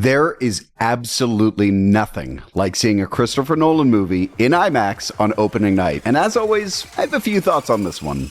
There is absolutely nothing like seeing a Christopher Nolan movie in IMAX on opening night. And as always, I have a few thoughts on this one.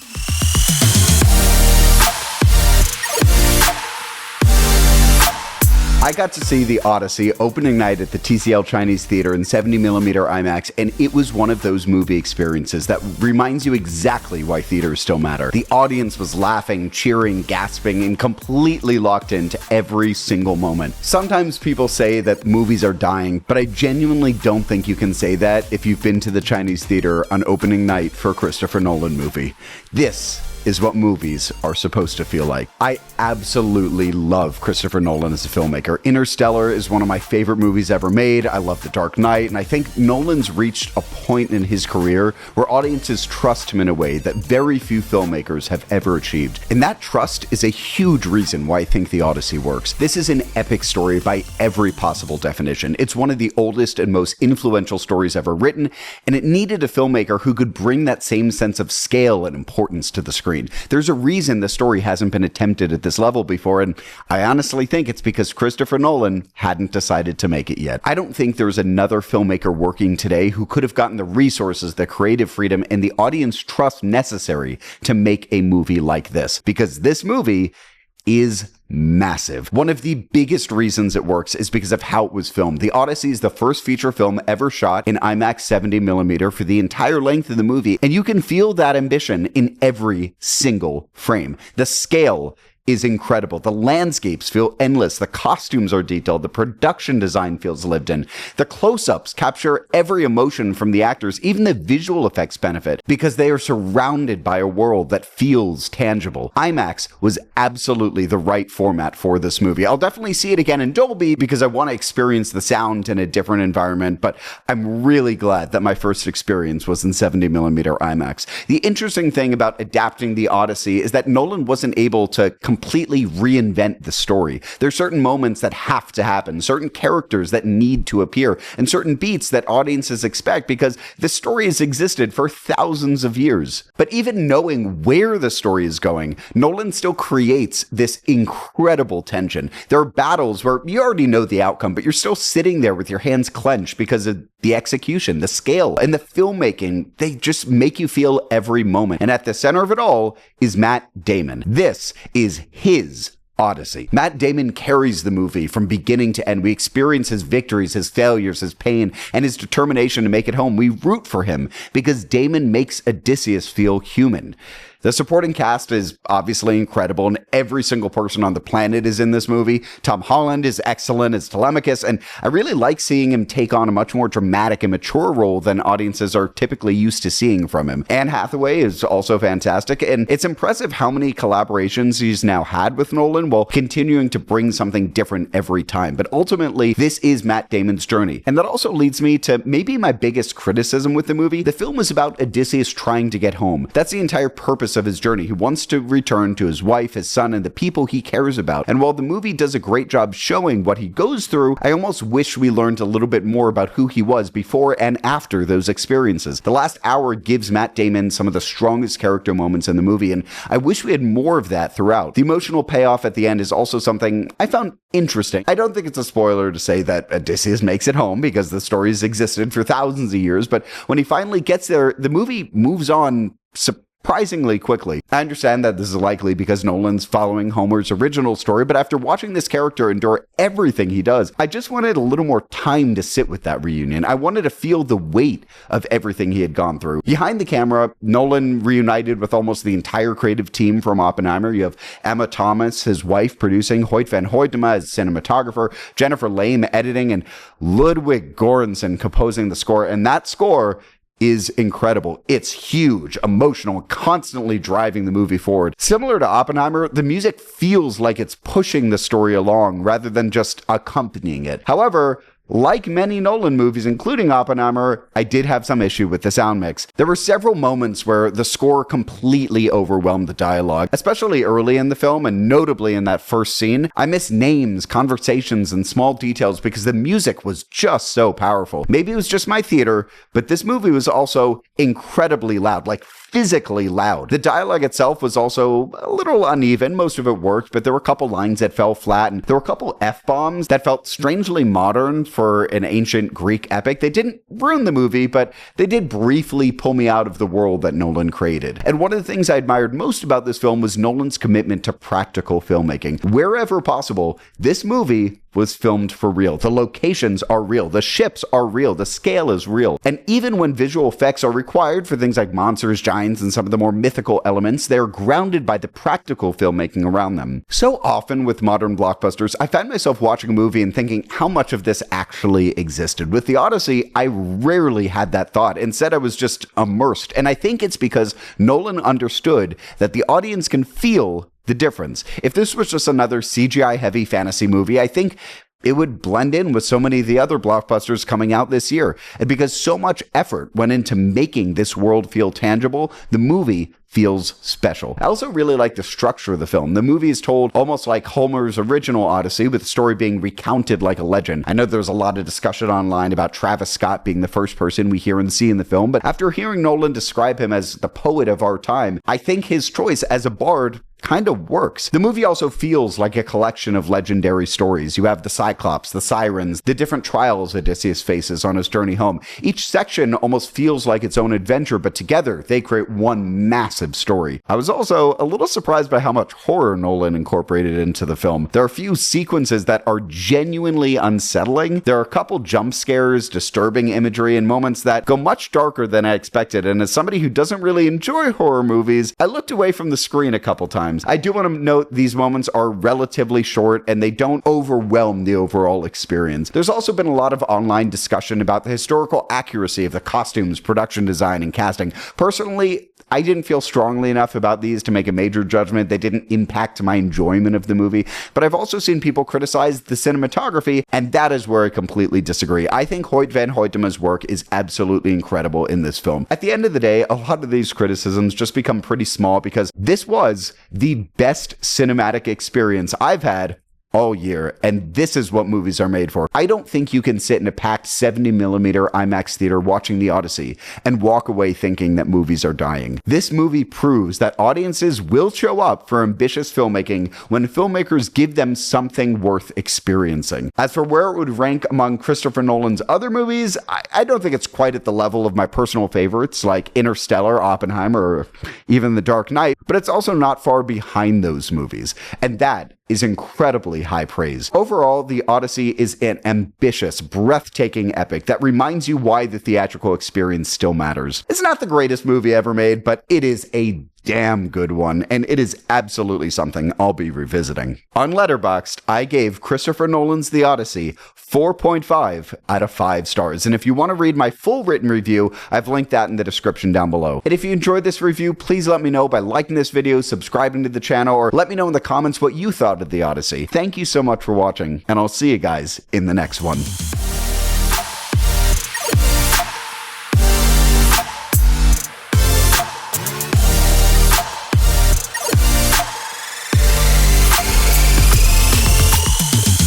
I got to see the Odyssey opening night at the TCL Chinese Theater in 70mm IMAX, and it was one of those movie experiences that reminds you exactly why theaters still matter. The audience was laughing, cheering, gasping, and completely locked into every single moment. Sometimes people say that movies are dying, but I genuinely don't think you can say that if you've been to the Chinese theater on opening night for a Christopher Nolan movie. This is what movies are supposed to feel like. I absolutely love Christopher Nolan as a filmmaker. Interstellar is one of my favorite movies ever made. I love The Dark Knight, and I think Nolan's reached a point in his career where audiences trust him in a way that very few filmmakers have ever achieved. And that trust is a huge reason why I think The Odyssey works. This is an epic story by every possible definition. It's one of the oldest and most influential stories ever written, and it needed a filmmaker who could bring that same sense of scale and importance to the screen. There's a reason the story hasn't been attempted at this level before, and I honestly think it's because Christopher Nolan hadn't decided to make it yet. I don't think there's another filmmaker working today who could have gotten the resources, the creative freedom, and the audience trust necessary to make a movie like this, because this movie is massive. One of the biggest reasons it works is because of how it was filmed. The Odyssey is the first feature film ever shot in IMAX 70mm for the entire length of the movie, and you can feel that ambition in every single frame. The scale is incredible. The landscapes feel endless. The costumes are detailed. The production design feels lived in. The close-ups capture every emotion from the actors. Even the visual effects benefit because they are surrounded by a world that feels tangible. IMAX was absolutely the right format for this movie. I'll definitely see it again in Dolby because I want to experience the sound in a different environment, but I'm really glad that my first experience was in 70mm IMAX. The interesting thing about adapting the Odyssey is that Nolan wasn't able to completely reinvent the story. There's certain moments that have to happen, certain characters that need to appear, and certain beats that audiences expect because the story has existed for thousands of years. But even knowing where the story is going, Nolan still creates this incredible tension. There are battles where you already know the outcome, but you're still sitting there with your hands clenched because of the execution, the scale, and the filmmaking. They just make you feel every moment. And at the center of it all is Matt Damon. This is his Odyssey. Matt Damon carries the movie from beginning to end. We experience his victories, his failures, his pain, and his determination to make it home. We root for him because Damon makes Odysseus feel human. The supporting cast is obviously incredible, and every single person on the planet is in this movie. Tom Holland is excellent as Telemachus, and I really like seeing him take on a much more dramatic and mature role than audiences are typically used to seeing from him. Anne Hathaway is also fantastic, and it's impressive how many collaborations he's now had with Nolan while continuing to bring something different every time. But ultimately, this is Matt Damon's journey. And that also leads me to maybe my biggest criticism with the movie. The film is about Odysseus trying to get home. That's the entire purpose of his journey. He wants to return to his wife, his son, and the people he cares about. And while the movie does a great job showing what he goes through, I almost wish we learned a little bit more about who he was before and after those experiences. The last hour gives Matt Damon some of the strongest character moments in the movie, and I wish we had more of that throughout. The emotional payoff at the end is also something I found interesting. I don't think it's a spoiler to say that Odysseus makes it home because the story has existed for thousands of years, but when he finally gets there, the movie moves on surprisingly quickly. I understand that this is likely because Nolan's following Homer's original story, but after watching this character endure everything he does, I just wanted a little more time to sit with that reunion. I wanted to feel the weight of everything he had gone through. Behind the camera, Nolan reunited with almost the entire creative team from Oppenheimer. You have Emma Thomas, his wife, producing, Hoyt van Hoytema as cinematographer, Jennifer Lame editing, and Ludwig Göransson composing the score. And that score is incredible. It's huge, emotional, constantly driving the movie forward. Similar to Oppenheimer, the music feels like it's pushing the story along rather than just accompanying it. However, like many Nolan movies, including Oppenheimer, I did have some issue with the sound mix. There were several moments where the score completely overwhelmed the dialogue, especially early in the film and notably in that first scene. I missed names, conversations, and small details because the music was just so powerful. Maybe it was just my theater, but this movie was also incredibly loud, like physically loud. The dialogue itself was also a little uneven. Most of it worked, but there were a couple lines that fell flat, and there were a couple F-bombs that felt strangely modern for an ancient Greek epic. They didn't ruin the movie, but they did briefly pull me out of the world that Nolan created. And one of the things I admired most about this film was Nolan's commitment to practical filmmaking. Wherever possible, this movie was filmed for real. The locations are real. The ships are real. The scale is real. And even when visual effects are required for things like monsters, giants, and some of the more mythical elements, they're grounded by the practical filmmaking around them. So often with modern blockbusters, I find myself watching a movie and thinking how much of this actually existed. With the Odyssey, I rarely had that thought. Instead, I was just immersed. And I think it's because Nolan understood that the audience can feel the difference. If this was just another CGI-heavy fantasy movie, I think it would blend in with so many of the other blockbusters coming out this year. And because so much effort went into making this world feel tangible, the movie feels special. I also really like the structure of the film. The movie is told almost like Homer's original Odyssey, with the story being recounted like a legend. I know there's a lot of discussion online about Travis Scott being the first person we hear and see in the film, but after hearing Nolan describe him as the poet of our time, I think his choice as a bard kind of works. The movie also feels like a collection of legendary stories. You have the Cyclops, the Sirens, the different trials Odysseus faces on his journey home. Each section almost feels like its own adventure, but together they create one massive story. I was also a little surprised by how much horror Nolan incorporated into the film. There are a few sequences that are genuinely unsettling. There are a couple jump scares, disturbing imagery, and moments that go much darker than I expected. And as somebody who doesn't really enjoy horror movies, I looked away from the screen a couple times. I do want to note these moments are relatively short and they don't overwhelm the overall experience. There's also been a lot of online discussion about the historical accuracy of the costumes, production design, and casting. Personally, I didn't feel strongly enough about these to make a major judgment. They didn't impact my enjoyment of the movie, but I've also seen people criticize the cinematography, and that is where I completely disagree. I think Hoyt van Hoytema's work is absolutely incredible in this film. At the end of the day, a lot of these criticisms just become pretty small because this was the best cinematic experience I've had all year, and this is what movies are made for. I don't think you can sit in a packed 70mm IMAX theater watching The Odyssey and walk away thinking that movies are dying. This movie proves that audiences will show up for ambitious filmmaking when filmmakers give them something worth experiencing. As for where it would rank among Christopher Nolan's other movies, I don't think it's quite at the level of my personal favorites like Interstellar, Oppenheimer, or even The Dark Knight, but it's also not far behind those movies, and that is incredibly high praise. Overall, The Odyssey is an ambitious, breathtaking epic that reminds you why the theatrical experience still matters. It's not the greatest movie ever made, but it is a damn good one, and it is absolutely something I'll be revisiting. On Letterboxd, I gave Christopher Nolan's The Odyssey 4.5 out of 5 stars, and if you want to read my full written review, I've linked that in the description down below. And if you enjoyed this review, please let me know by liking this video, subscribing to the channel, or let me know in the comments what you thought of The Odyssey. Thank you so much for watching, and I'll see you guys in the next one.